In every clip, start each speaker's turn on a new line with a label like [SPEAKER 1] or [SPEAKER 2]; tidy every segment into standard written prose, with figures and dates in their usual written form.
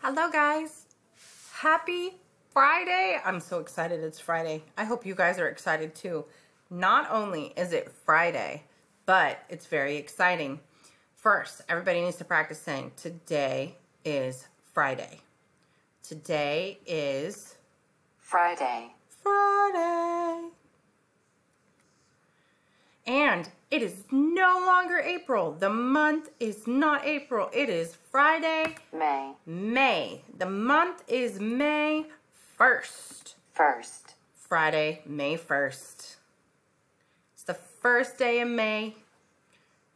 [SPEAKER 1] Hello guys, happy Friday. I'm so excited it's Friday. I hope you guys are excited too. Not only is it Friday, but it's very exciting. First, everybody needs to practice saying today is Friday. Today is
[SPEAKER 2] Friday.
[SPEAKER 1] Friday. And it is no longer April. The month is not April. It is Friday.
[SPEAKER 2] May.
[SPEAKER 1] May. The month is May 1st.
[SPEAKER 2] First.
[SPEAKER 1] Friday, May 1st. It's the first day of May.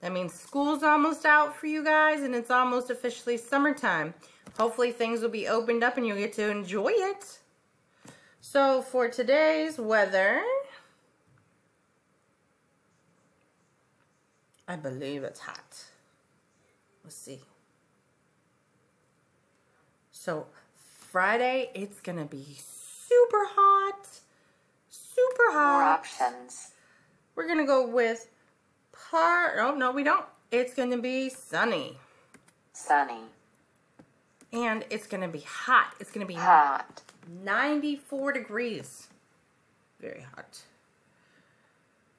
[SPEAKER 1] That means school's almost out for you guys and it's almost officially summertime. Hopefully things will be opened up and you'll get to enjoy it. So for today's weather, I believe it's hot. Let's see. So Friday, it's gonna be super hot. Super hot.
[SPEAKER 2] More options.
[SPEAKER 1] We're gonna go with no, we don't. It's gonna be sunny.
[SPEAKER 2] Sunny.
[SPEAKER 1] And it's gonna be hot. It's gonna be
[SPEAKER 2] hot.
[SPEAKER 1] 94 degrees. Very hot.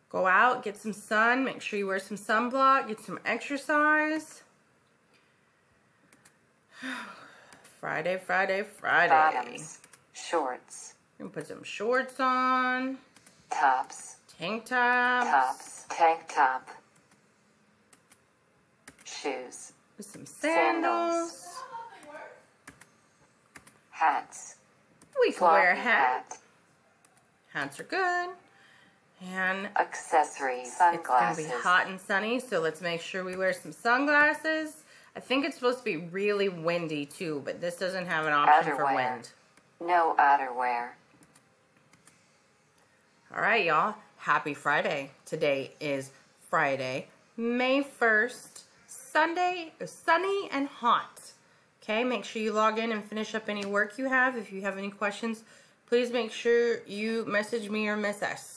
[SPEAKER 1] Go out, get some sun, make sure you wear some sunblock, get some exercise. Friday, Friday, Friday.
[SPEAKER 2] Bottoms. Shorts.
[SPEAKER 1] We're gonna put some shorts on.
[SPEAKER 2] Tops.
[SPEAKER 1] Tank tops.
[SPEAKER 2] Tops. Tank top. Shoes.
[SPEAKER 1] With some sandals.
[SPEAKER 2] Hats.
[SPEAKER 1] We can wear a
[SPEAKER 2] Floppy
[SPEAKER 1] hat. Hats are good. And
[SPEAKER 2] accessories.
[SPEAKER 1] it's
[SPEAKER 2] Sunglasses.
[SPEAKER 1] going to be hot and sunny, so let's make sure we wear some sunglasses. I think it's supposed to be really windy too, but this doesn't have an option for
[SPEAKER 2] Outerwear.
[SPEAKER 1] wind.
[SPEAKER 2] No outerwear.
[SPEAKER 1] All right, y'all. Happy Friday. Today is Friday, May 1st. Sunday is sunny and hot. Okay, make sure you log in and finish up any work you have. If you have any questions, please make sure you message me or Miss S.